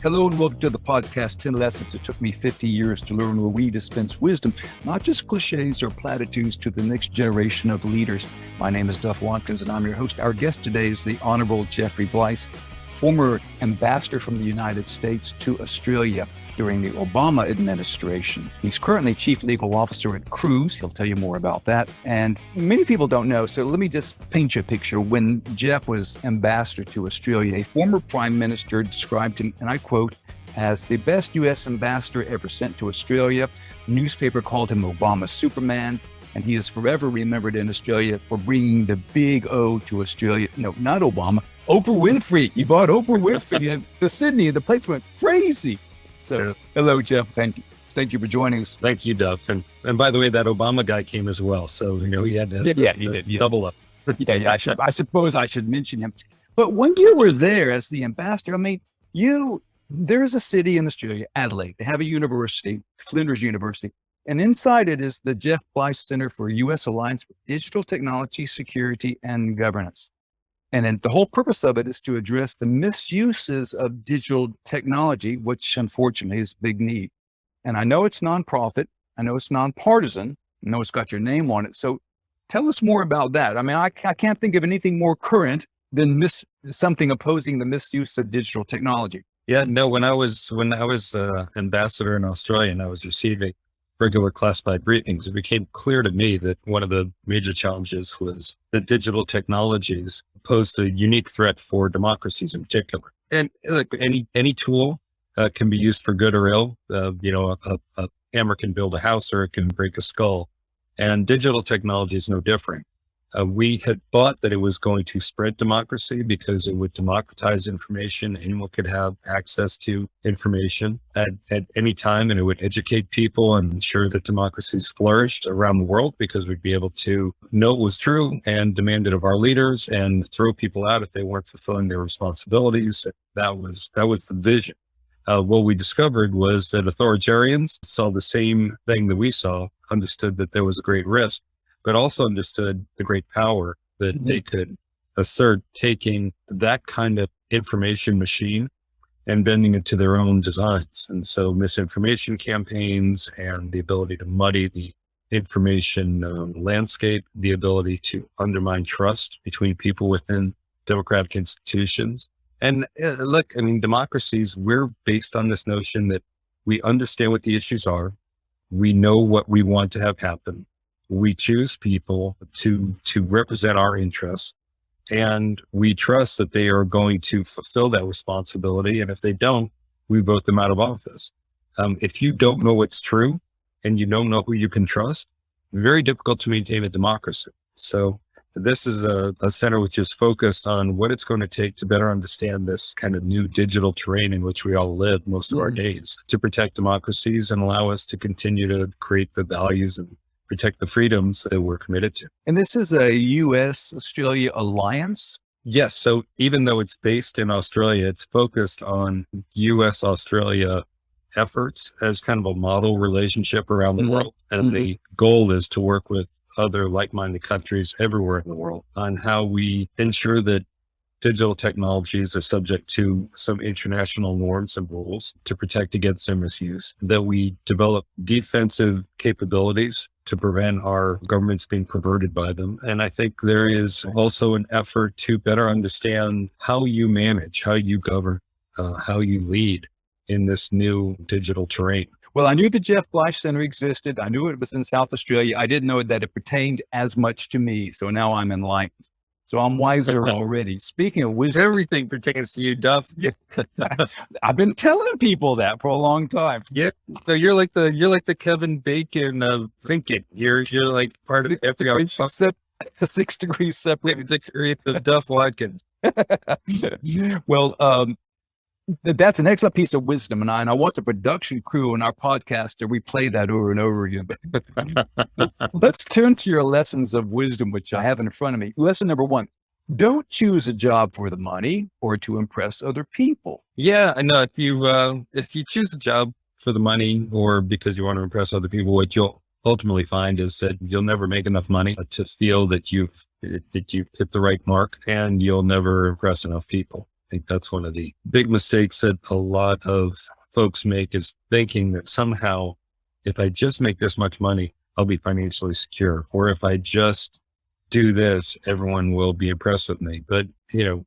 Hello and welcome to the podcast, 10 Lessons It Took Me 50 Years to Learn, where we dispense wisdom, not just cliches or platitudes, to the next generation of leaders. My name is Duff Watkins and I'm your host. Our guest today is the Honorable Jeffrey Bleich, former ambassador from the United States to Australia during the Obama administration. He's currently chief legal officer at Cruise. He'll tell you more about that. And many people don't know, so let me just paint you a picture. When Jeff was ambassador to Australia, a former prime minister described him, and I quote, as the best U.S. ambassador ever sent to Australia. The newspaper called him Obama's Superman, and he is forever remembered in Australia for bringing the big O to Australia. No, not Obama, Oprah Winfrey. He brought Oprah Winfrey to Sydney, and the place went crazy. So, hello, Jeff. Thank you. Thank you for joining us. Thank you, Duff. And by the way, that Obama guy came as well. So, he had to he did. Double up. I suppose I should mention him. But when you were there as the ambassador, there's a city in Australia, Adelaide. They have a university, Flinders University. And inside it is the Jeff Bleich Center for U.S. Alliance for Digital Technology, Security, and Governance. And then the whole purpose of it is to address the misuses of digital technology, which unfortunately is a big need. And I know it's nonprofit. I know it's nonpartisan. I know it's got your name on it. So tell us more about that. I mean, I can't think of anything more current than something opposing the misuse of digital technology. Yeah, no, when I was ambassador in Australia and I was receiving regular classified briefings, it became clear to me that one of the major challenges was that digital technologies posed a unique threat for democracies in particular. And like any tool can be used for good or ill. A hammer can build a house or it can break a skull. And digital technology is no different. We had thought that it was going to spread democracy because it would democratize information. Anyone could have access to information at any time, and it would educate people and ensure that democracies flourished around the world because we'd be able to know what was true and demand it of our leaders and throw people out if they weren't fulfilling their responsibilities. That was the vision. What we discovered was that authoritarians saw the same thing that we saw, understood that there was a great risk, but also understood the great power that they could assert, taking that kind of information machine and bending it to their own designs. And so misinformation campaigns and the ability to muddy the information landscape, the ability to undermine trust between people within democratic institutions. And democracies, we're based on this notion that we understand what the issues are. We know what we want to have happen. We choose people to represent our interests, and we trust that they are going to fulfill that responsibility. And if they don't, we vote them out of office. If you don't know what's true and you don't know who you can trust, very difficult to maintain a democracy. So this is a center which is focused on what it's going to take to better understand this kind of new digital terrain in which we all live most of our days, to protect democracies and allow us to continue to create the values and protect the freedoms that we're committed to. And this is a U.S.-Australia alliance? Yes. So even though it's based in Australia, it's focused on U.S.-Australia efforts as kind of a model relationship around the world. And the goal is to work with other like-minded countries everywhere in the world on how we ensure that digital technologies are subject to some international norms and rules to protect against their misuse, that we develop defensive capabilities to prevent our governments being perverted by them. And I think there is also an effort to better understand how you manage, how you govern, how you lead in this new digital terrain. Well, I knew the Jeff Bleich Center existed. I knew it was in South Australia. I didn't know that it pertained as much to me. So now I'm enlightened. So I'm wiser already. Speaking of wisdom, everything pertains to you, Duff. I've been telling people that for a long time. Yeah. So you're like the Kevin Bacon of thinking. You're like part of the FBI. 6 degrees separated. 6 degrees of Duff Watkins. Well, that's an excellent piece of wisdom, and I want the production crew and our podcast to replay that over and over again. Let's turn to your lessons of wisdom, which I have in front of me. Lesson number 1, don't choose a job for the money or to impress other people. Yeah, I know. If you choose a job for the money or because you want to impress other people, what you'll ultimately find is that you'll never make enough money to feel that you've hit the right mark, and you'll never impress enough people. think that's one of the big mistakes that a lot of folks make, is thinking that somehow if I just make this much money, I'll be financially secure. Or if I just do this, everyone will be impressed with me. But,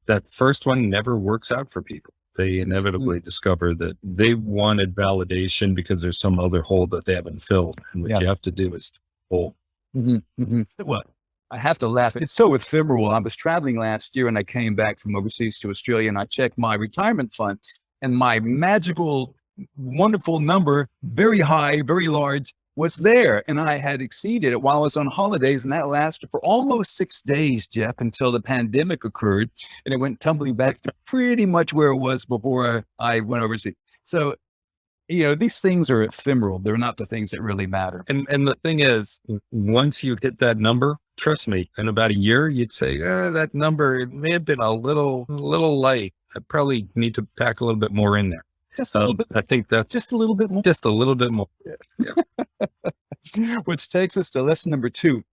that first one never works out for people. They inevitably discover that they wanted validation because there's some other hole that they haven't filled. And what you have to do is full. Well, I have to laugh. It's so ephemeral. I was traveling last year and I came back from overseas to Australia, and I checked my retirement fund, and my magical, wonderful number, very high, very large, was there. And I had exceeded it while I was on holidays, and that lasted for almost 6 days, Jeff, until the pandemic occurred, and it went tumbling back to pretty much where it was before I went overseas. So, these things are ephemeral. They're not the things that really matter. And the thing is, once you hit that number, trust me, in about a year, you'd say, that number, it may have been a little light. I probably need to pack a little bit more in there. Just a little bit. I think that's just a little bit more. Just a little bit more. Which takes us to lesson number 2.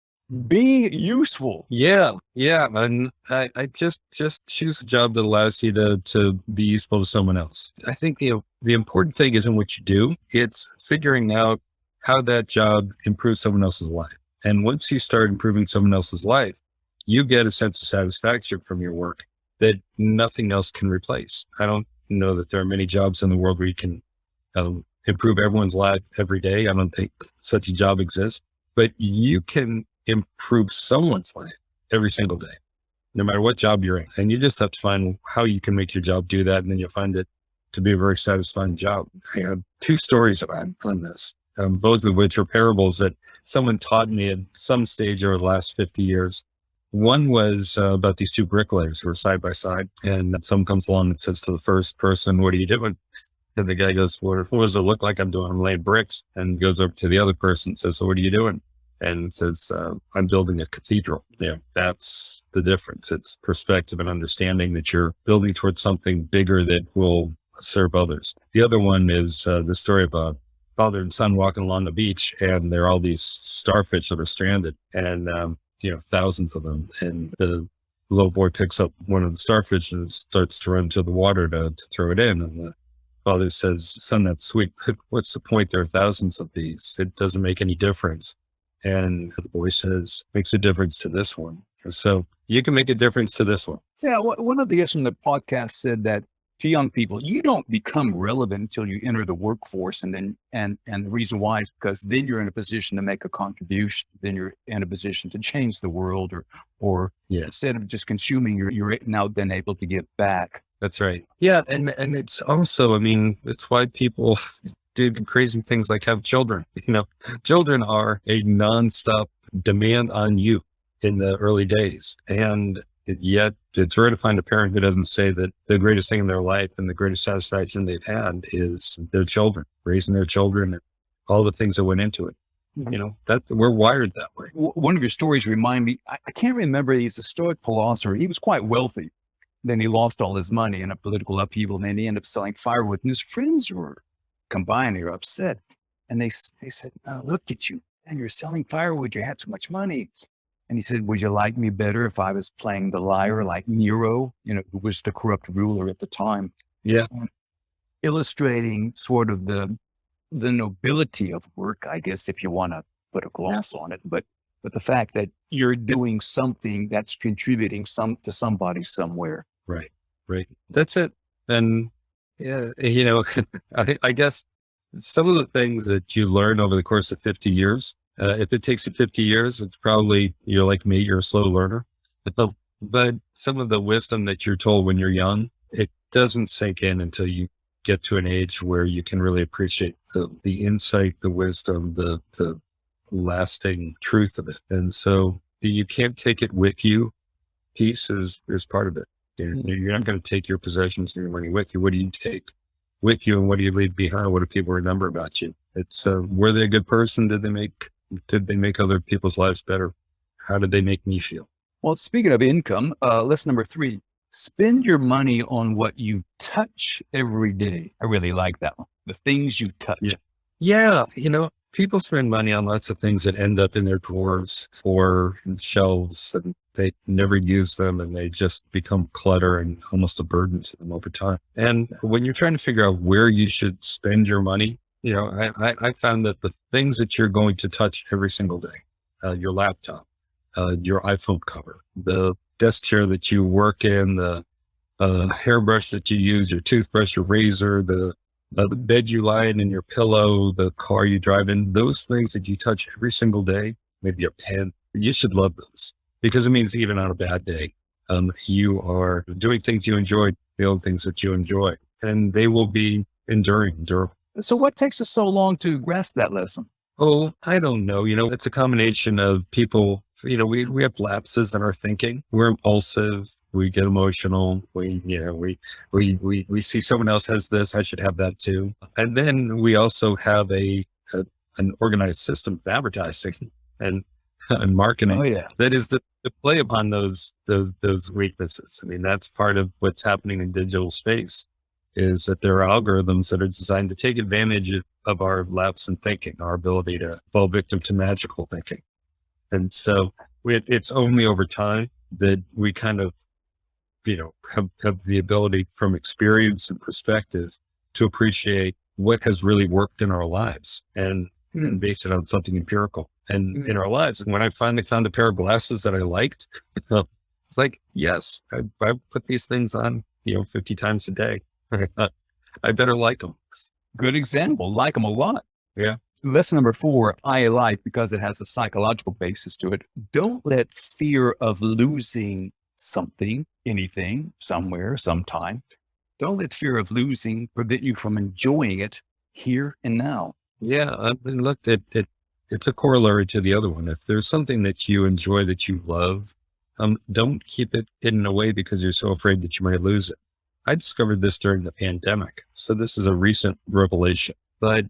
Be useful. Yeah. And I just choose a job that allows you to be useful to someone else. I think the important thing isn't what you do. It's figuring out how that job improves someone else's life. And once you start improving someone else's life, you get a sense of satisfaction from your work that nothing else can replace. I don't know that there are many jobs in the world where you can improve everyone's life every day. I don't think such a job exists, but you can improve someone's life every single day, no matter what job you're in. And you just have to find how you can make your job do that. And then you'll find it to be a very satisfying job. I have 2 stories on this, both of which are parables that someone taught me at some stage over the last 50 years. One was about these 2 bricklayers who were side by side, and someone comes along and says to the first person, "What are you doing?" And the guy goes, "What does it look like I'm doing? I'm laying bricks." And goes over to the other person and says, "So what are you doing?" And says, "I'm building a cathedral." Yeah, that's the difference. It's perspective and understanding that you're building towards something bigger that will serve others. The other one is the story of a father and son walking along the beach, and there are all these starfish that are stranded, and thousands of them. And the little boy picks up one of the starfish and starts to run to the water to throw it in. And the father says, "Son, that's sweet, but what's the point? There are thousands of these. It doesn't make any difference." And the boy says, "Makes a difference to this one." So you can make a difference to this one. Yeah. One of the guests on the podcast said that to young people, you don't become relevant until you enter the workforce. And the reason why is because then you're in a position to make a contribution. Then you're in a position to change the world, or instead of just consuming, you're now then able to give back. That's right. Yeah. And it's also, it's why people do crazy things like have children. Children are a nonstop demand on you in the early days. And yet it's rare to find a parent who doesn't say that the greatest thing in their life and the greatest satisfaction they've had is their children, raising their children, and all the things that went into it. That we're wired that way. One of your stories remind me, I can't remember, he's a Stoic philosopher. He was quite wealthy. Then he lost all his money in a political upheaval, and then he ended up selling firewood, and his friends were combined. They were upset. And they said, "Oh, look at you, and you're selling firewood. You had so much money." And he said, "Would you like me better if I was playing the lyre like Nero, who was the corrupt ruler at the time?" Yeah. Illustrating sort of the nobility of work, I guess, if you want to put a gloss on it, but the fact that you're doing something that's contributing to somebody somewhere. Right. That's it. And I guess some of the things that you learn over the course of 50 years, if it takes you 50 years, it's probably, you're like me, you're a slow learner. But some of the wisdom that you're told when you're young, it doesn't sink in until you get to an age where you can really appreciate the insight, the wisdom, the lasting truth of it. And so you can't take it with you. Peace is part of it. You're not going to take your possessions and your money with you. What do you take with you, and what do you leave behind? What do people remember about you? It's were they a good person? Did they make other people's lives better? How did they make me feel? Well, speaking of income, lesson number 3, spend your money on what you touch every day. I really like that one. The things you touch. Yeah. people spend money on lots of things that end up in their drawers or shelves, and they never use them, and they just become clutter and almost a burden to them over time. And when you're trying to figure out where you should spend your money, I found that the things that you're going to touch every single day, your laptop, your iPhone cover, the desk chair that you work in, the hairbrush that you use, your toothbrush, your razor, the bed you lie in and your pillow, the car you drive in, those things that you touch every single day, maybe a pen, you should love those, because it means even on a bad day, you are doing things you enjoy, building things that you enjoy, and they will be enduring, durable. So what takes us so long to grasp that lesson? Oh, I don't know. It's a combination of people, we have lapses in our thinking. We're impulsive. We get emotional. We see someone else has this. I should have that too. And then we also have an organized system of advertising and marketing. Oh yeah. That is to play upon those weaknesses. I mean, that's part of what's happening in digital space, is that there are algorithms that are designed to take advantage of our lapse in thinking, our ability to fall victim to magical thinking. And so it's only over time that we kind of, have the ability from experience and perspective to appreciate what has really worked in our lives and base it on something empirical. And in our lives, and when I finally found a pair of glasses that I liked, it's like, yes, I put these things on, 50 times a day. I better like them. Good example. Like them a lot. Yeah. Lesson number 4, I like because it has a psychological basis to it. Don't let fear of losing something, anything, somewhere, sometime. Don't let fear of losing prevent you from enjoying it here and now. Yeah. I mean, look, it's a corollary to the other one. If there's something that you enjoy, that you love, don't keep it hidden away because you're so afraid that you might lose it. I discovered this during the pandemic, so this is a recent revelation. But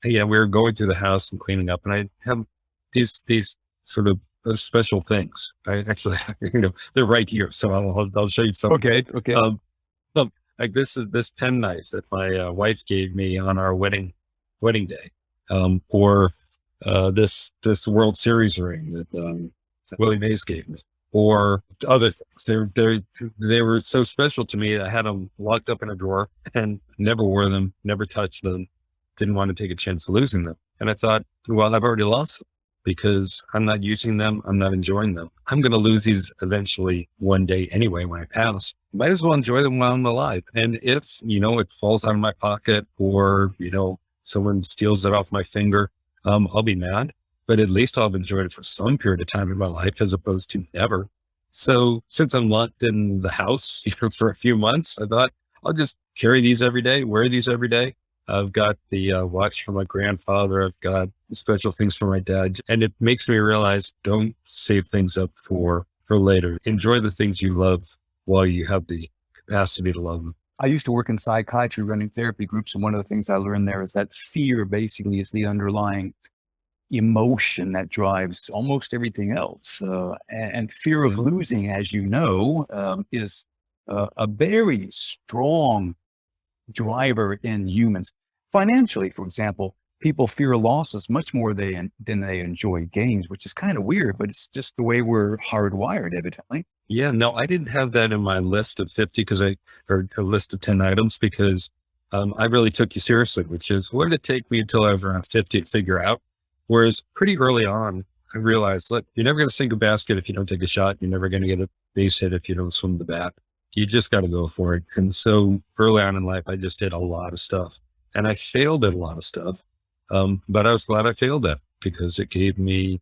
we were going through the house and cleaning up, and I have these sort of special things. I actually, they're right here, so I'll show you something. Okay. Like this is this pen knife that my wife gave me on our wedding day, or this World Series ring that Willie Mays gave me, or other things. They were so special to me. I had them locked up in a drawer and never wore them, never touched them, didn't want to take a chance of losing them. And I thought, well, I've already lost them because I'm not using them. I'm not enjoying them. I'm going to lose these eventually one day anyway when I pass. Might as well enjoy them while I'm alive. And if, it falls out of my pocket or, someone steals it off my finger, I'll be mad. But at least I'll have enjoyed it for some period of time in my life as opposed to never. So since I'm locked in the house for a few months, I thought I'll just carry these every day, wear these every day. I've got the watch from my grandfather. I've got special things for my dad. And it makes me realize, don't save things up for later. Enjoy the things you love while you have the capacity to love them. I used to work in psychiatry running therapy groups. And one of the things I learned there is that fear basically is the underlying emotion that drives almost everything else. And fear of losing, as you know, is a very strong driver in humans. Financially, for example, people fear losses much more than they enjoy gains, which is kind of weird, but it's just the way we're hardwired, evidently. Yeah, no, I didn't have that in my list of 50 or a list of 10 items because I really took you seriously, which is what did it take me until I was around 50 to figure out? Whereas pretty early on, I realized, look, you're never going to sink a basket if you don't take a shot. You're never going to get a base hit if you don't swing the bat. You just got to go for it. And so early on in life, I just did a lot of stuff and I failed at a lot of stuff. But I was glad I failed at it because it gave me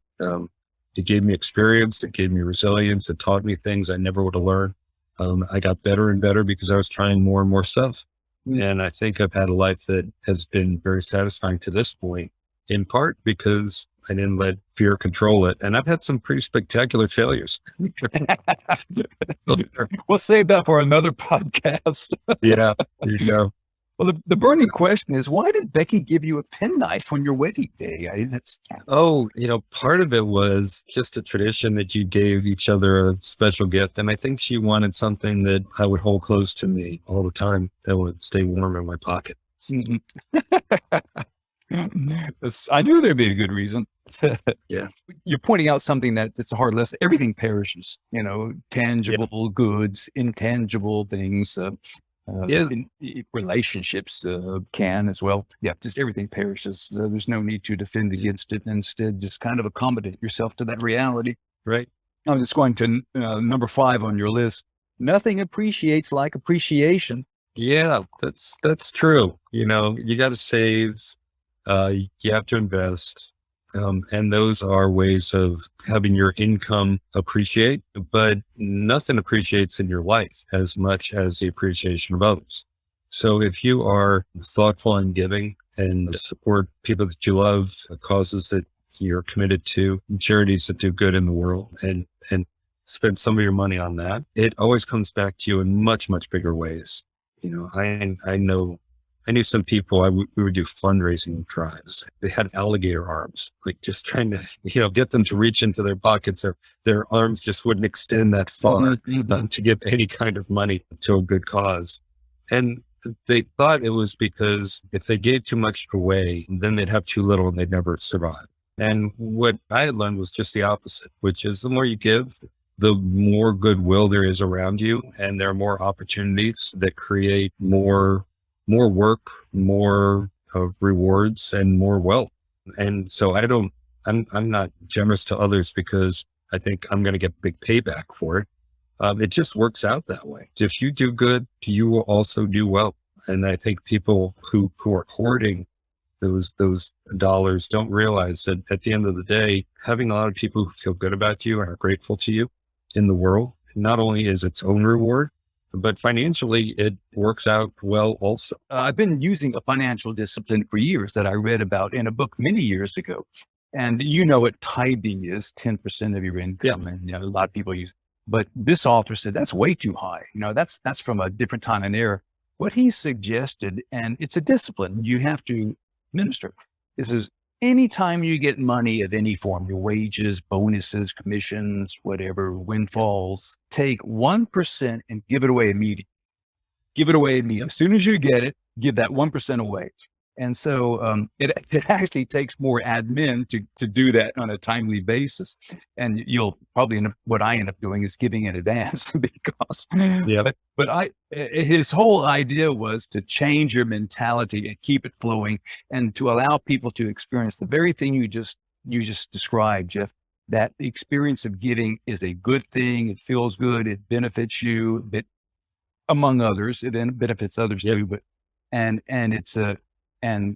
experience. It gave me resilience. It taught me things I never would have learned. I got better and better because I was trying more and more stuff. And I think I've had a life that has been very satisfying to this point, in part because I didn't let fear control it. And I've had some pretty spectacular failures. We'll save that for another podcast. Yeah, there you go. Well, the burning question is, why did Becky give you a penknife on your wedding day? Part of it was just a tradition that you gave each other a special gift. And I think she wanted something that I would hold close to me all the time that would stay warm in my pocket. I knew there'd be a good reason. Yeah. You're pointing out something that it's a hard lesson. Everything perishes, Yeah. tangible goods, intangible things, Yeah. relationships can as well. Yeah, just everything perishes. There's no need to defend against it. Instead, just kind of accommodate yourself to that reality. Right. I'm just going to number 5 on your list. Nothing appreciates like appreciation. Yeah, that's true. You got to save, you have to invest. And those are ways of having your income appreciate, but nothing appreciates in your life as much as the appreciation of others. So if you are thoughtful and giving and support people that you love, causes that you're committed to, charities that do good in the world, and spend some of your money on that, it always comes back to you in much, much bigger ways. I knew some people, we would do fundraising drives. They had alligator arms, like just trying to, get them to reach into their pockets. Their arms just wouldn't extend that far to give any kind of money to a good cause. And they thought it was because if they gave too much away, then they'd have too little and they'd never survive. And what I had learned was just the opposite, which is the more you give, the more goodwill there is around you. And there are more opportunities that create more work, more rewards, and more wealth. And so I'm not generous to others because I think I'm going to get big payback for it. It just works out that way. If you do good, you will also do well. And I think people who are hoarding those dollars don't realize that at the end of the day, having a lot of people who feel good about you and are grateful to you in the world, not only is its own reward, but financially, it works out well also. I've been using a financial discipline for years that I read about in a book many years ago. And what tithing is, 10% of your income. Yeah. And a lot of people use, but this author said that's way too high. That's from a different time and era. What he suggested, and it's a discipline you have to minister. This is anytime you get money of any form, your wages, bonuses, commissions, whatever, windfalls, take 1% and give it away immediately. Give it away immediately. As soon as you get it, give that 1% away. And so it actually takes more admin to do that on a timely basis. And you'll probably what I end up doing is giving in advance because, but his whole idea was to change your mentality and keep it flowing and to allow people to experience the very thing you just described, Jeff. That the experience of giving is a good thing. It feels good. It benefits you, but among others, it benefits others too. But and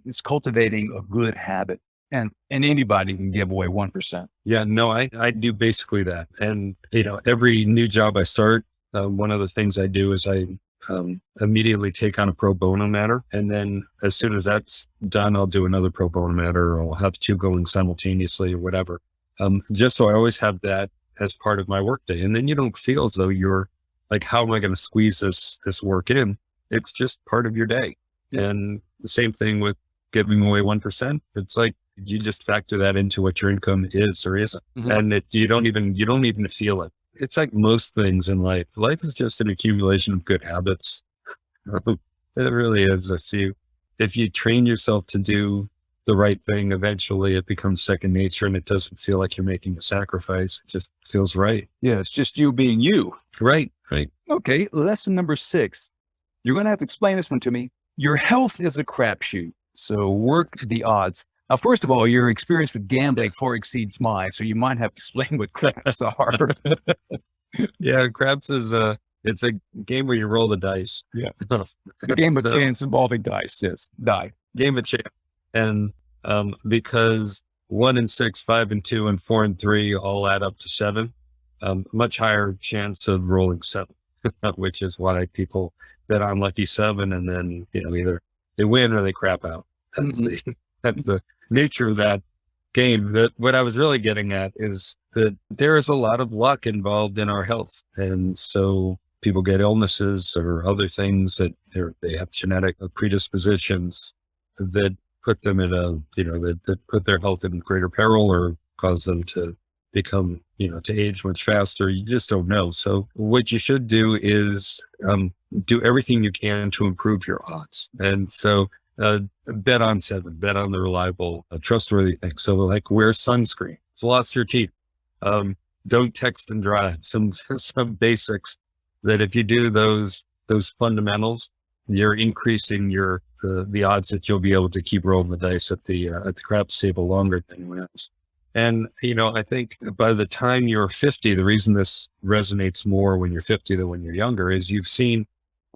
it's cultivating a good habit, and anybody can give away 1%. Yeah, no, I do basically that. And, every new job I start, one of the things I do is I immediately take on a pro bono matter. And then as soon as that's done, I'll do another pro bono matter, or I'll have 2 going simultaneously or whatever. Just so I always have that as part of my workday. And then you don't feel as though you're like, how am I going to squeeze this work in? It's just part of your day. And the same thing with giving away 1%. It's like, you just factor that into what your income is or isn't. Mm-hmm. And you don't even feel it. It's like most things in life. Life is just an accumulation of good habits. It really is. If you train yourself to do the right thing, eventually it becomes second nature and it doesn't feel like you're making a sacrifice. It just feels right. Yeah. It's just you being you. Right. Okay. Lesson number 6. You're going to have to explain this one to me. Your health is a crapshoot, so work the odds. Now, first of all, your experience with gambling far exceeds mine, so you might have to explain what craps are. Yeah, craps is it's a game where you roll the dice. Yeah, the game of chance involving dice. Yes, die. Game of chance, and because 1 and 6, 5 and 2, and 4 and 3 all add up to 7, much higher chance of rolling 7, which is why people bet on lucky 7, and then either they win or they crap out. That's the nature of that game. That what I was really getting at is that there is a lot of luck involved in our health, and so people get illnesses or other things that they have genetic predispositions that put them in that put their health in greater peril or cause them to become to age much faster. You just don't know. So what you should do is do everything you can to improve your odds. And so bet on 7, bet on the reliable, trustworthy things. So like wear sunscreen, floss your teeth, don't text and drive, some basics that if you do those fundamentals, you're increasing the odds that you'll be able to keep rolling the dice at the craps table longer than anyone else. And, I think by the time you're 50, the reason this resonates more when you're 50 than when you're younger is you've seen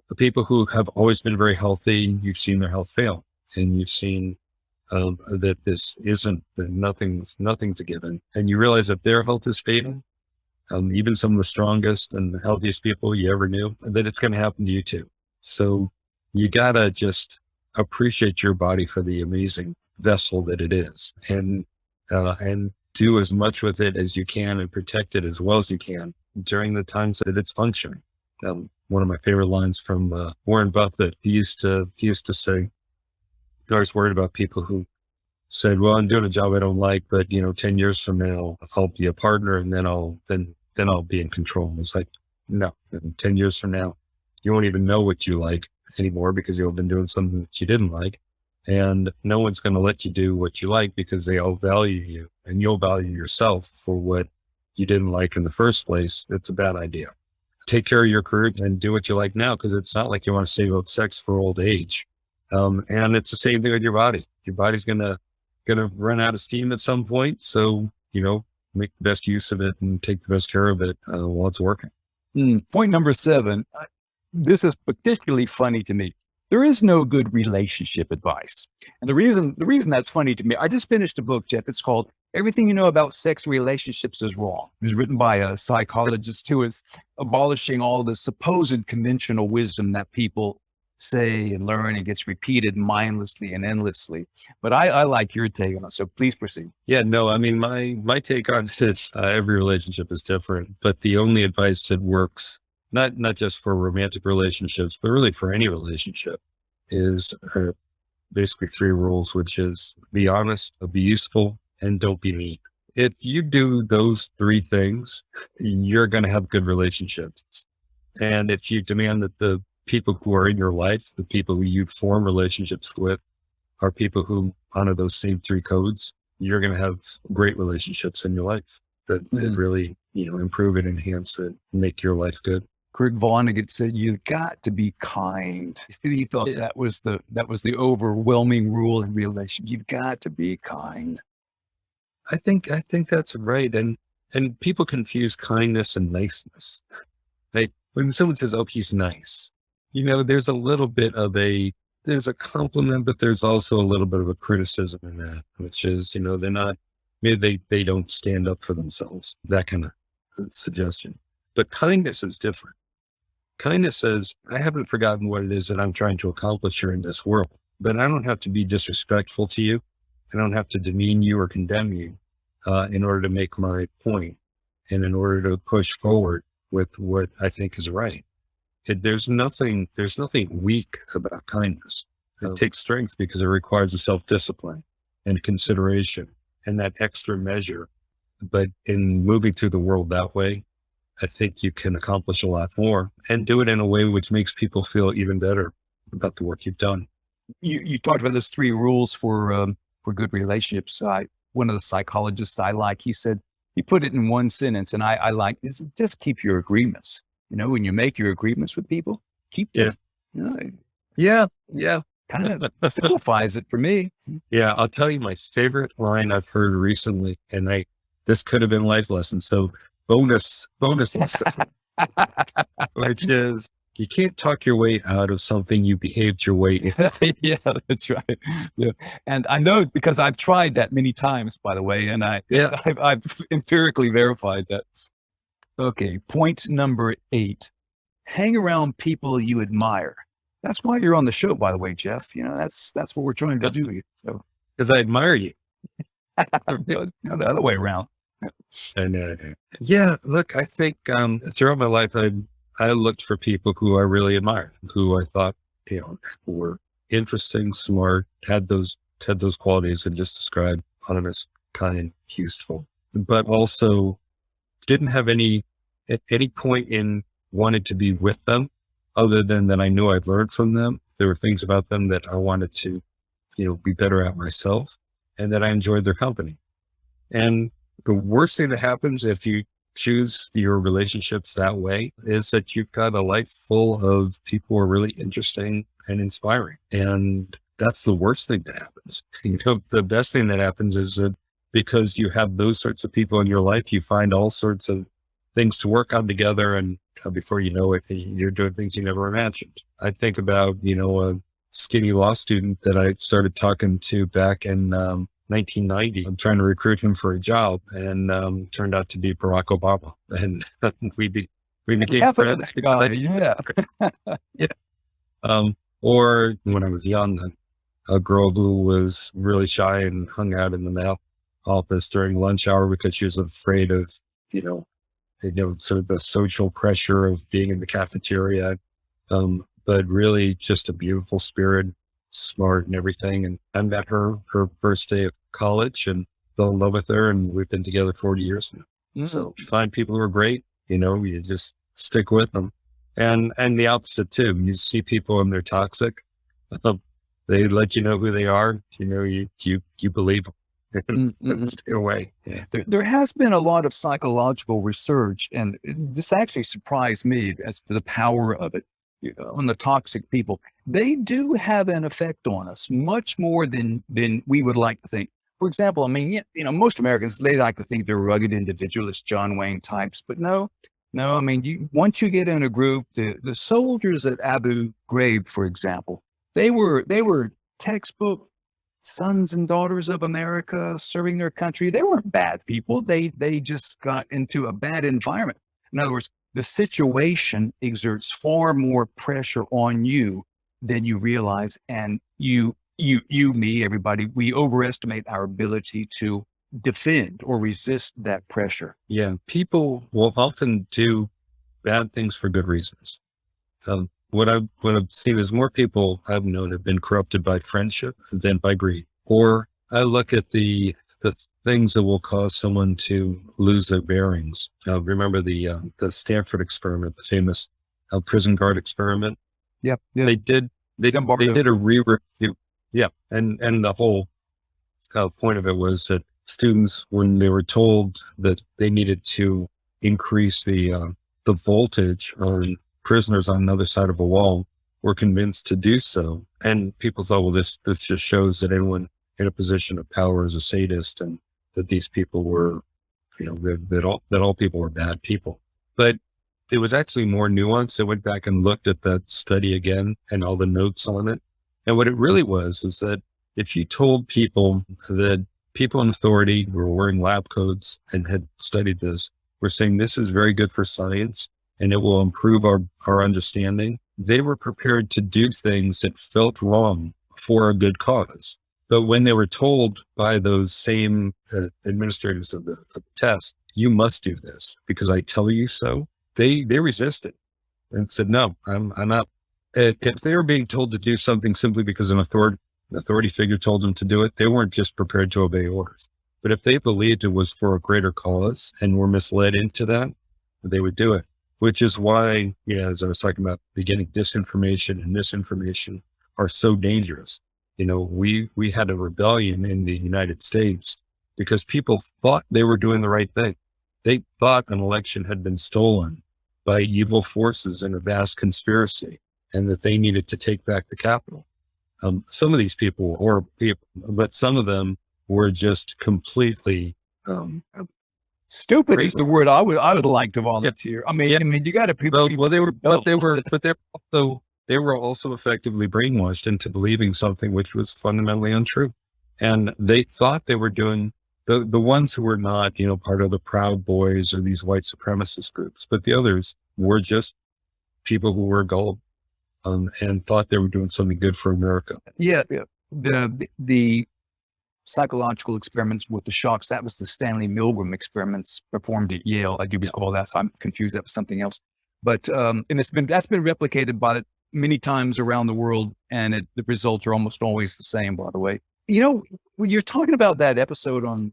the people who have always been very healthy, you've seen their health fail, and you've seen that this isn't, that nothing's a given. And you realize that their health is fading, even some of the strongest and the healthiest people you ever knew, that it's going to happen to you too. So you gotta just appreciate your body for the amazing vessel that it is, and do as much with it as you can and protect it as well as you can during the times that it's functioning. One of my favorite lines from Warren Buffett, he used to say, I was worried about people who said, well, I'm doing a job I don't like, but 10 years from now, I'll be a partner and then I'll be in control. And it's like, no, 10 years from now, you won't even know what you like anymore because you've been doing something that you didn't like. And no one's going to let you do what you like because they all value you, and you'll value yourself for what you didn't like in the first place. It's a bad idea. Take care of your career and do what you like now, because it's not like you want to save up sex for old age. And it's the same thing with your body. Your body's going to run out of steam at some point. So, make the best use of it and take the best care of it while it's working. Point number 7. This is particularly funny to me. There is no good relationship advice. And the reason that's funny to me, I just finished a book, Jeff. It's called Everything You Know About Sex Relationships is Wrong. It was written by a psychologist who is abolishing all the supposed conventional wisdom that people say and learn and gets repeated mindlessly and endlessly. But I like your take on it. So please proceed. Yeah, no, I mean, my take on it is every relationship is different, but the only advice that works, not just for romantic relationships, but really for any relationship, is basically 3 rules, which is be honest, be useful, and don't be mean. If you do those 3 things, you're going to have good relationships. And if you demand that the people who are in your life, the people who you form relationships with, are people who honor those same 3 codes, you're going to have great relationships in your life that really, improve it, enhance it, make your life good. Kurt Vonnegut said, "You've got to be kind." He thought that was the overwhelming rule in relationships. You've got to be kind. I think that's right. And people confuse kindness and niceness. Like when someone says, "Oh, he's nice," there's a little bit of there's a compliment, but there's also a little bit of a criticism in that, which is, they're not, maybe they don't stand up for themselves, that kind of suggestion. But kindness is different. Kindness says, I haven't forgotten what it is that I'm trying to accomplish here in this world, but I don't have to be disrespectful to you. I don't have to demean you or condemn you in order to make my point and in order to push forward with what I think is right. There's nothing weak about kindness. It takes strength because it requires a self-discipline and consideration and that extra measure. But in moving through the world that way, I think you can accomplish a lot more and do it in a way which makes people feel even better about the work you've done. You talked about those 3 rules for good relationships. One of the psychologists I like, he said, he put it in one sentence, and I like this: just keep your agreements. When you make your agreements with people, keep them. Yeah. Kind of simplifies it for me. Yeah, I'll tell you my favorite line I've heard recently, and this could have been life lesson. So bonus lesson, which is you can't talk your way out of something you behaved your way in. Yeah, that's right. Yeah. And I know because I've tried that many times, by the way, and I've empirically verified that. Okay. Point number 8, hang around people you admire. That's why you're on the show, by the way, Jeff. That's what we're trying to do. Because I admire you. No, the other way around. And yeah, look, I think throughout my life, I looked for people who I really admired, who I thought, were interesting, smart, had those qualities I just described: honest, kind, useful, but also didn't have at any point in wanted to be with them other than that I knew I'd learned from them. There were things about them that I wanted to be better at myself, and that I enjoyed their company. And the worst thing that happens if you choose your relationships that way is that you've got a life full of people who are really interesting and inspiring. And that's the worst thing that happens. The best thing that happens is that because you have those sorts of people in your life, you find all sorts of things to work on together. And before you know it, you're doing things you never imagined. I think about, a skinny law student that I started talking to back in 1990. I'm trying to recruit him for a job, and turned out to be Barack Obama. And we became friends. Yeah. Yeah. Or when I was young, a girl who was really shy and hung out in the math office during lunch hour because she was afraid of, sort of the social pressure of being in the cafeteria. But really just a beautiful spirit, smart and everything. And I met her first day of college and fell in love with her. And we've been together 40 years now. Mm-hmm. So you find people who are great, you just stick with them. And the opposite too. You see people and they're toxic. They let you know who they are. You believe them. Stay away. Yeah. There has been a lot of psychological research, and this actually surprised me as to the power of it on the toxic people. They do have an effect on us much more than we would like to think. For example, I mean, most Americans, they like to think they're rugged individualists, John Wayne types, but no. I mean, once you get in a group, the soldiers at Abu Ghraib, for example, they were textbook sons and daughters of America serving their country. They weren't bad people. They just got into a bad environment. In other words, the situation exerts far more pressure on you than you realize. And me, everybody, we overestimate our ability to defend or resist that pressure. Yeah. People will often do bad things for good reasons. What I've seen is more people I've known have been corrupted by friendship than by greed. Or I look at the things that will cause someone to lose their bearings. Remember the Stanford experiment, the famous prison guard experiment. Yep. They did a re-review. Yeah, and the whole point of it was that students, when they were told that they needed to increase the voltage on prisoners on the other side of a wall, were convinced to do so. And people thought, well, this just shows that anyone in a position of power is a sadist, and that these people were, that all people were bad people. But it was actually more nuanced. I went back and looked at that study again and all the notes on it. And what it really was is that if you told people that people in authority who were wearing lab coats and had studied this were saying this is very good for science and it will improve our understanding, they were prepared to do things that felt wrong for a good cause. But when they were told by those same administrators of the test, you must do this because I tell you so, they resisted and said, no, I'm not. If they were being told to do something simply because an authority figure told them to do it, they weren't just prepared to obey orders. But if they believed it was for a greater cause and were misled into that, they would do it. Which is why, as I was talking about at the beginning, disinformation and misinformation are so dangerous. We had a rebellion in the United States because people thought they were doing the right thing. They thought an election had been stolen by evil forces in a vast conspiracy and that they needed to take back the Capitol. Some of these people were horrible people, but some of them were just completely stupid is the word I would like to volunteer. Yeah. I mean, you got to people. Well, they were also effectively brainwashed into believing something which was fundamentally untrue, and they thought they were doing the ones who were not, part of the Proud Boys or these white supremacist groups, but the others were just people who were gullible and thought they were doing something good for America. Yeah, the psychological experiments with the shocks, that was the Stanley Milgram experiments performed at Yale. I do recall that, so I'm confused. That was something else. But and that's been replicated by many times around the world, and the results are almost always the same. By the way, when you're talking about that episode on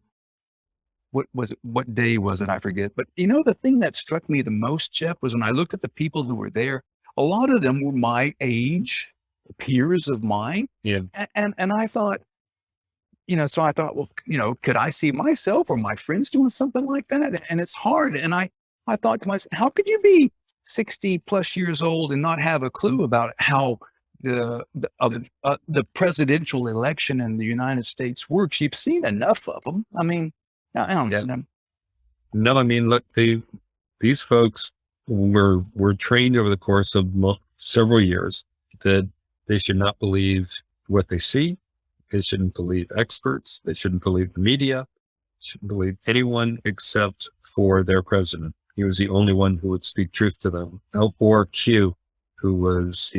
what day was it? I forget. But the thing that struck me the most, Jeff, was when I looked at the people who were there. A lot of them were my age peers of mine. Yeah. And I thought, so I thought, well, could I see myself or my friends doing something like that? And it's hard. And I thought to myself, how could you be 60 plus years old and not have a clue about how the presidential election in the United States works? You've seen enough of them. I mean, I don't know. No, I mean, look, these folks were trained over the course of several years that they should not believe what they see. They shouldn't believe experts. They shouldn't believe the media. Shouldn't believe anyone except for their president. He was the only one who would speak truth to them. Or Q, who was,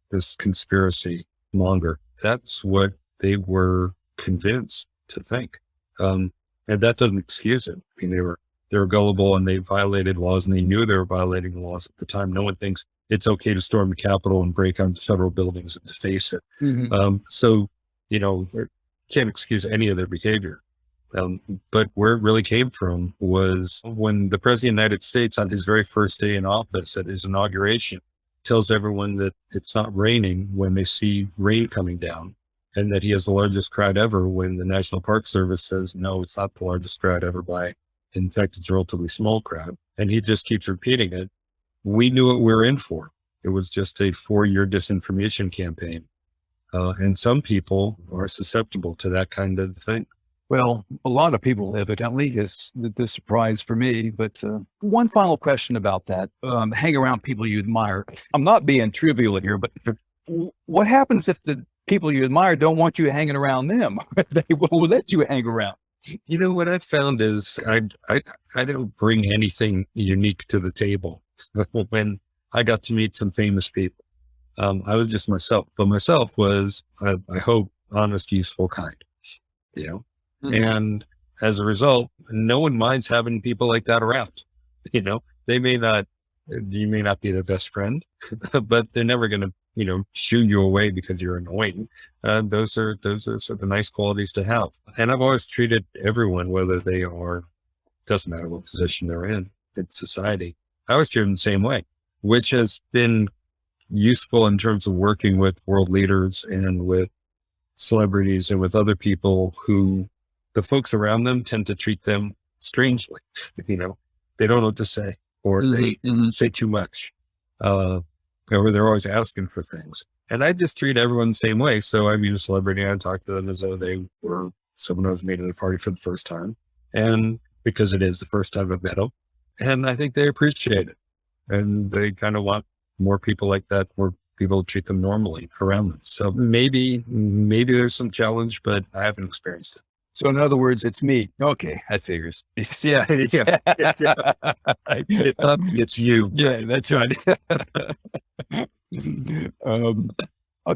this conspiracy monger. That's what they were convinced to think. And that doesn't excuse it. I mean, they were gullible and they violated laws, and they knew they were violating the laws at the time. No one thinks it's okay to storm the Capitol and break onto federal buildings and deface it. Mm-hmm. So, can't excuse any of their behavior. But where it really came from was when the President of the United States, on his very first day in office at his inauguration, tells everyone that it's not raining when they see rain coming down, and that he has the largest crowd ever when the National Park Service says, no, it's not the largest crowd ever by, in fact, it's a relatively small crowd. And he just keeps repeating it. We knew what we were in for. It was just a 4-year disinformation campaign. And some people are susceptible to that kind of thing. Well, a lot of people evidently is the surprise for me. But one final question about that: hang around people you admire. I'm not being trivial here, but what happens if the people you admire don't want you hanging around them? They won't let you hang around. What I've found is I don't bring anything unique to the table. When I got to meet some famous people, I was just myself. But myself was, I hope, honest, useful, kind. And as a result, no one minds having people like that around. You may not be their best friend, but they're never going to, shoo you away because you're annoying. Those are sort of nice qualities to have. And I've always treated everyone, whether they are, doesn't matter what position they're in society, I always treat them the same way, which has been useful in terms of working with world leaders and with celebrities and with other people who the folks around them tend to treat them strangely. They don't know what to say, or they say too much, or they're always asking for things. And I just treat everyone the same way. So I meet a celebrity and I talk to them as though they were someone I was meeting at a party for the first time. And because it is the first time I've met them, and I think they appreciate it. And they kind of want more people like that, more people treat them normally around them. So maybe there's some challenge, but I haven't experienced it. So in other words, it's me. Okay, that figures. Yeah. It's you. Yeah, that's right.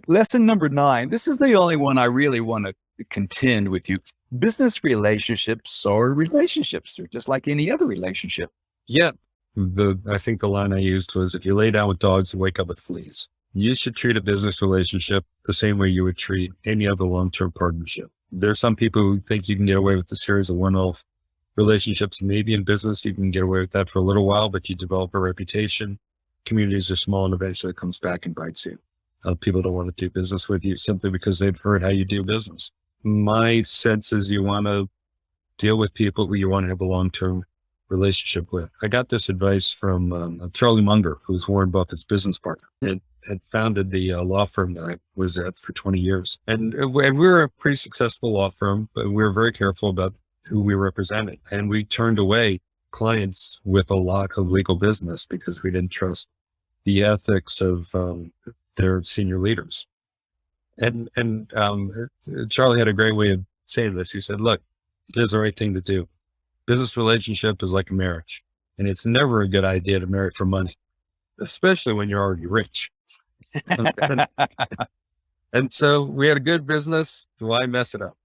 Lesson number 9. This is the only one I really want to contend with you. Business relationships are relationships. They're just like any other relationship. Yeah. I think the line I used was, if you lay down with dogs, you wake up with fleas. You should treat a business relationship the same way you would treat any other long-term partnership. There are some people who think you can get away with a series of one-off relationships. Maybe in business, you can get away with that for a little while, but you develop a reputation. Communities are small, and eventually it comes back and bites you. People don't want to do business with you simply because they've heard how you do business. My sense is you want to deal with people who you want to have a long-term relationship with. I got this advice from Charlie Munger, who's Warren Buffett's business partner. It had founded the law firm that I was at for 20 years. And we're a pretty successful law firm, but we were very careful about who we represented. And we turned away clients with a lot of legal business because we didn't trust the ethics of their senior leaders. And Charlie had a great way of saying this. He said, look, this is the right thing to do. Business relationship is like a marriage, and it's never a good idea to marry for money, especially when you're already rich. And so we had a good business. Why mess it up?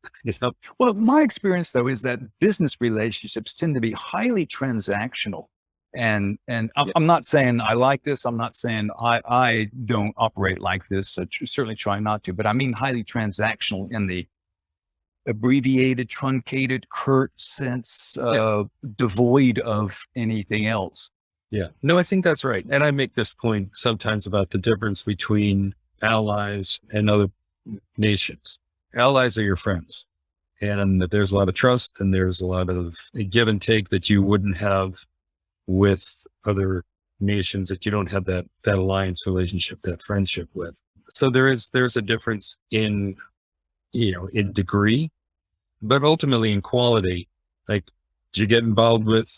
Well, my experience though is that business relationships tend to be highly transactional. And I'm not saying I like this. I'm not saying I don't operate like this. Certainly try not to, but I mean highly transactional in the abbreviated, truncated, curt sense, devoid of anything else. Yeah, no, I think that's right. And I make this point sometimes about the difference between allies, and other nations. Allies are your friends. And there's a lot of trust and there's a lot of give and take that you wouldn't have with other nations that you don't have that alliance relationship, that friendship with. So there's a difference in, in degree, but ultimately in quality. Like, do you get involved with,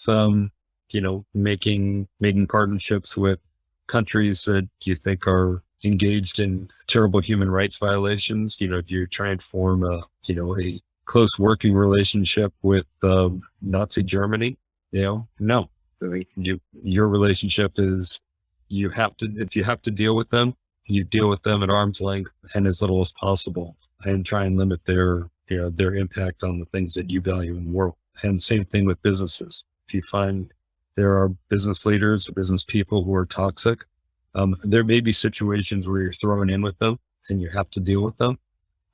making partnerships with countries that you think are engaged in terrible human rights violations? If you try and form a close working relationship with Nazi Germany, no. Your relationship is, if you have to deal with them, you deal with them at arm's length and as little as possible, and try and limit their impact on the things that you value in the world. And same thing with businesses. If you find there are business leaders or business people who are toxic, there may be situations where you're thrown in with them and you have to deal with them.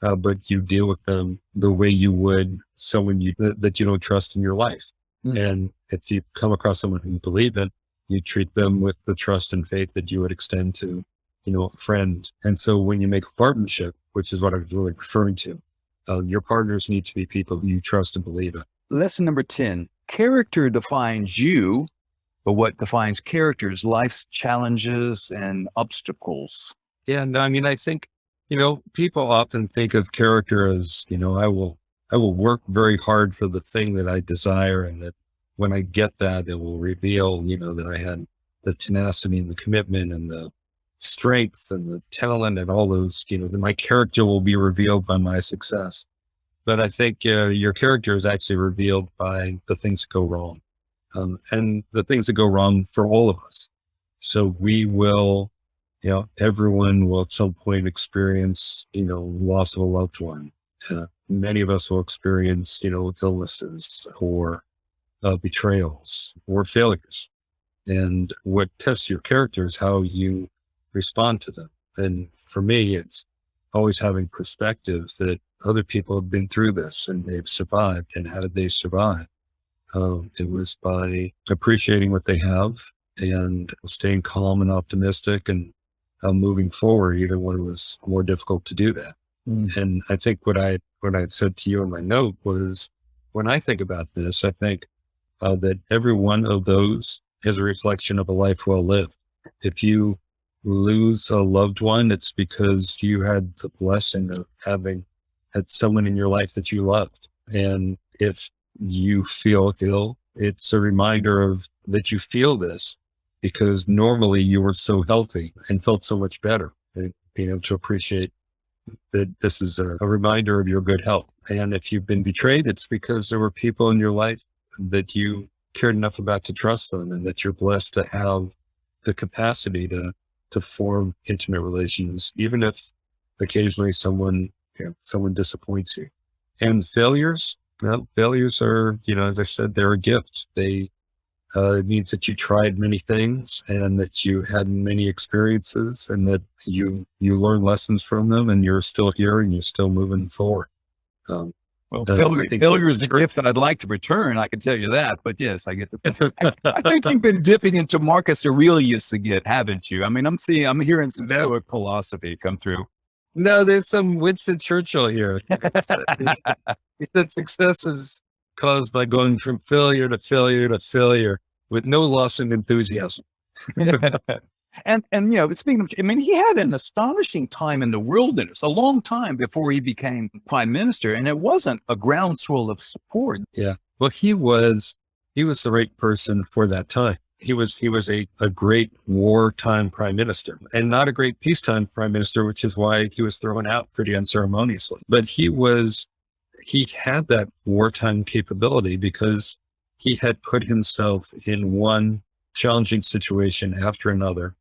But you deal with them the way you would someone that you don't trust in your life. And if you come across someone who you believe in, you treat them with the trust and faith that you would extend to, a friend. And so when you make a partnership, which is what I was really referring to, your partners need to be people who you trust and believe in. Lesson number 10, character defines you, but what defines character is life's challenges and obstacles. Yeah. And I think, people often think of character as, I will work very hard for the thing that I desire. And that when I get that, it will reveal, that I had the tenacity and the commitment and the strength and the talent and all those, that my character will be revealed by my success. But I think your character is actually revealed by the things that go wrong, and the things that go wrong for all of us. So we will, everyone will at some point experience, loss of a loved one. Many of us will experience, illnesses or betrayals or failures. And what tests your character is how you respond to them. And for me, it's always having perspective that other people have been through this and they've survived. And how did they survive? It was by appreciating what they have and staying calm and optimistic and moving forward, even when it was more difficult to do that. And I think what I said to you in my note was, when I think about this, I think that every one of those is a reflection of a life well lived. If you lose a loved one, it's because you had the blessing of having had someone in your life that you loved. And if you feel ill, it's a reminder of that you feel this because normally you were so healthy and felt so much better. And being able to appreciate that this is a reminder of your good health. And if you've been betrayed, it's because there were people in your life that you cared enough about to trust them, and that you're blessed to have the capacity to form intimate relations, even if occasionally someone disappoints you. And failures are, as I said, they're a gift. It means that you tried many things and that you had many experiences and that you learn lessons from them, and you're still here and you're still moving forward. Failure is a gift that I'd like to return. I can tell you that, but yes, I get I think you've been dipping into Marcus Aurelius again, haven't you? I'm hearing some Stoic philosophy come through. No, there's some Winston Churchill here. He said success is caused by going from failure to failure to failure with no loss in enthusiasm. And speaking of, he had an astonishing time in the wilderness, a long time before he became prime minister, and it wasn't a groundswell of support. Yeah. Well, he was the right person for that time. He was a great wartime prime minister and not a great peacetime prime minister, which is why he was thrown out pretty unceremoniously. But he had that wartime capability because he had put himself in one challenging situation after another.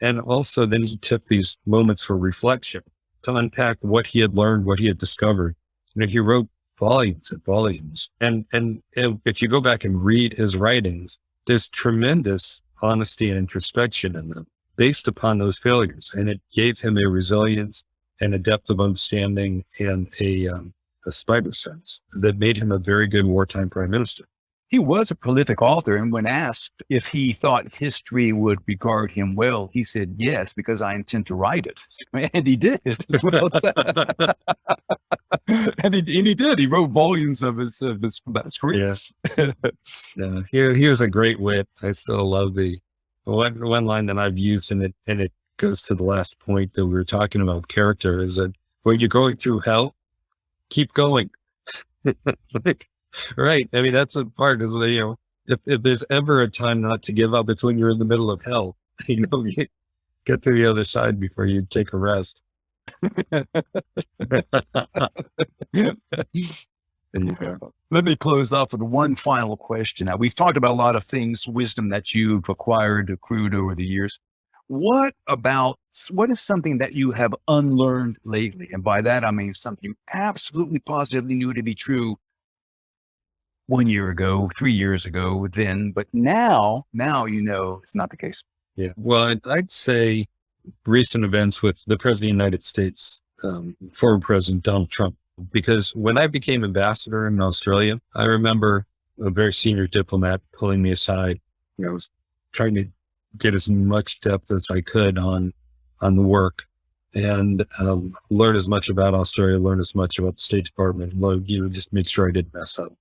And also then he took these moments for reflection to unpack what he had learned, what he had discovered. He wrote volumes and volumes. And if you go back and read his writings, there's tremendous honesty and introspection in them based upon those failures. And it gave him a resilience and a depth of understanding and a spider sense that made him a very good wartime prime minister. He was a prolific author, and when asked if he thought history would regard him well, he said yes, because I intend to write it. And he did. Well, and he did. He wrote volumes of his career. Yes. Yeah. Here's a great wit. I still love the one line that I've used, and it goes to the last point that we were talking about character, is that when you're going through hell, keep going. Like, right. I mean, that's a part is, if there's ever a time not to give up, it's when you're in the middle of hell. You get to the other side before you take a rest. Let me close off with one final question. Now, we've talked about a lot of things, wisdom that you've accrued over the years. What is something that you have unlearned lately? And by that, I mean something you absolutely positively knew to be true 1 year ago, 3 years ago, then, but now it's not the case. Yeah. Well, I'd say recent events with the President of the United States, former President Donald Trump, because when I became ambassador in Australia, I remember a very senior diplomat pulling me aside. I was trying to get as much depth as I could on the work, and learn as much about Australia, learn as much about the State Department, just make sure I didn't mess up.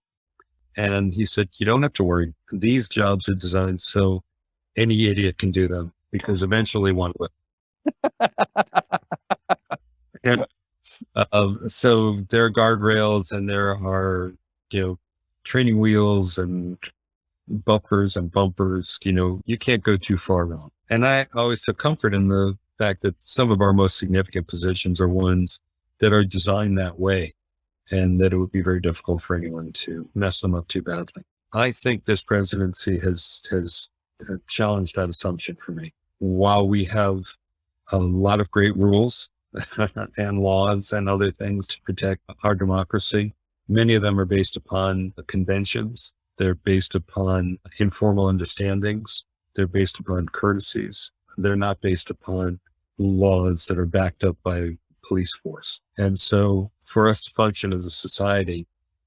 And he said, you don't have to worry. These jobs are designed so any idiot can do them, because eventually one will. And so there are guardrails, and there are, training wheels and buffers and bumpers. You can't go too far wrong. And I always took comfort in the fact that some of our most significant positions are ones that are designed that way, and that it would be very difficult for anyone to mess them up too badly. I think this presidency has challenged that assumption for me. While we have a lot of great rules and laws and other things to protect our democracy, many of them are based upon conventions. They're based upon informal understandings. They're based upon courtesies. They're not based upon laws that are backed up by police force. And so for us to function as a society,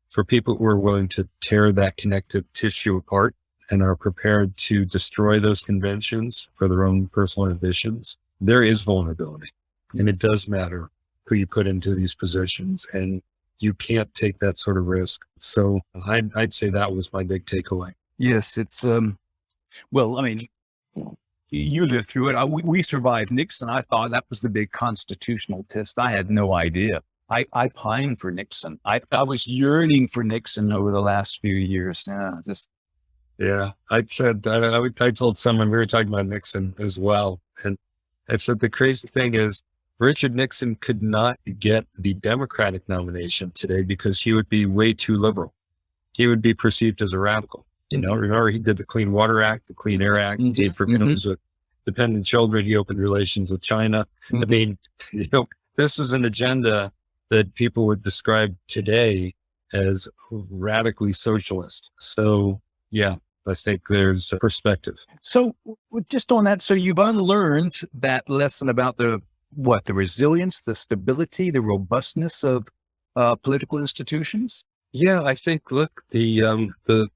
for people who are willing to tear that connective tissue apart and are prepared to destroy those conventions for their own personal ambitions, there is vulnerability. And it does matter who you put into these positions, and you can't take that sort of risk. So I'd say that was my big takeaway. Yes, it's, well, I mean, you lived through it. We survived Nixon. I thought that was the big constitutional test. I had no idea. I pined for Nixon. I was yearning for Nixon over the last few years. Yeah, I told someone, we were talking about Nixon as well. And I said, the crazy thing is Richard Nixon could not get the Democratic nomination today because he would be way too liberal. He would be perceived as a radical. Remember, he did the Clean Water Act, the Clean Air Act, he gave for families with dependent children, he opened relations with China. I mean, this is an agenda that people would describe today as radically socialist. So yeah, I think there's a perspective. So just on that, so you've unlearned that lesson about the resilience, the stability, the robustness of political institutions? Yeah, I think, look, the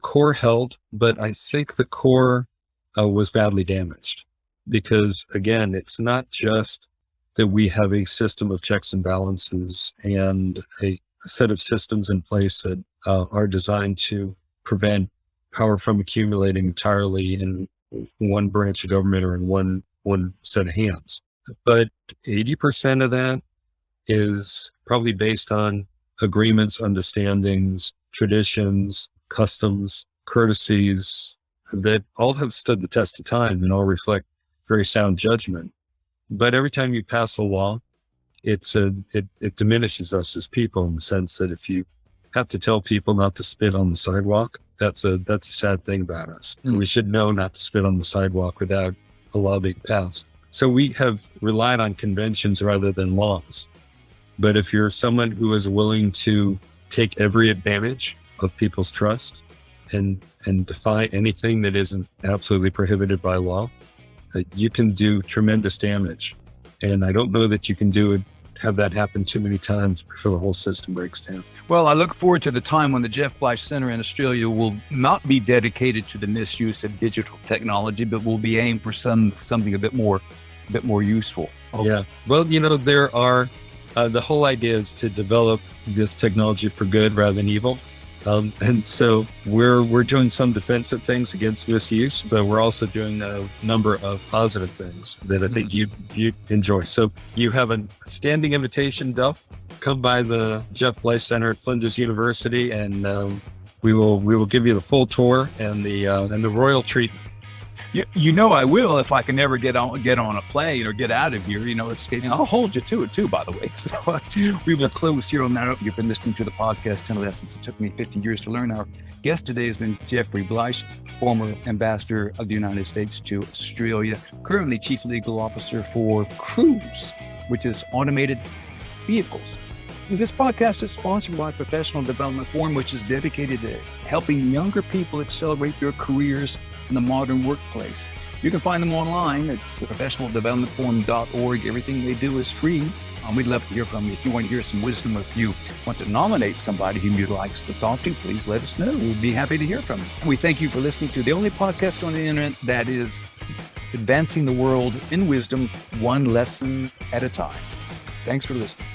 core held, but I think the core was badly damaged because, again, it's not just that we have a system of checks and balances and a set of systems in place that are designed to prevent power from accumulating entirely in one branch of government or in one set of hands. But 80% of that is probably based on agreements, understandings, traditions, customs, courtesies that all have stood the test of time and all reflect very sound judgment. But every time you pass a law, it diminishes us as people in the sense that if you have to tell people not to spit on the sidewalk, that's a sad thing about us. And we should know not to spit on the sidewalk without a law being passed. So we have relied on conventions rather than laws. But if you're someone who is willing to take every advantage of people's trust and defy anything that isn't absolutely prohibited by law, you can do tremendous damage. And I don't know that you can do it have that happen too many times before the whole system breaks down. Well, I look forward to the time when the Jeff Bleich Center in Australia will not be dedicated to the misuse of digital technology, but will be aimed for something a bit more useful. Okay. Yeah. Well, there are, the whole idea is to develop this technology for good rather than evil. And so we're doing some defensive things against misuse, but we're also doing a number of positive things that I think you enjoy. So you have a standing invitation, Duff. Come by the Jeff Bleich Center at Flinders University, and we will give you the full tour and the royal treatment. I will if I can ever get on a plane or get out of here. I'll hold you to it too, by the way. So we will close here on that. You've been listening to the podcast 10 Lessons It Took Me 50 Years to Learn. Our guest today has been Jeffrey Bleich, former ambassador of the United States to Australia, currently chief legal officer for Cruise, which is automated vehicles. This podcast is sponsored by Professional Development Forum, which is dedicated to helping younger people accelerate their careers in the modern workplace. You can find them online. It's professionaldevelopmentforum.org. Everything they do is free. We'd love to hear from you. If you want to hear some wisdom, if you want to nominate somebody whom you'd like us to talk to, please let us know. We'd be happy to hear from you. We thank you for listening to the only podcast on the internet that is advancing the world in wisdom, one lesson at a time. Thanks for listening.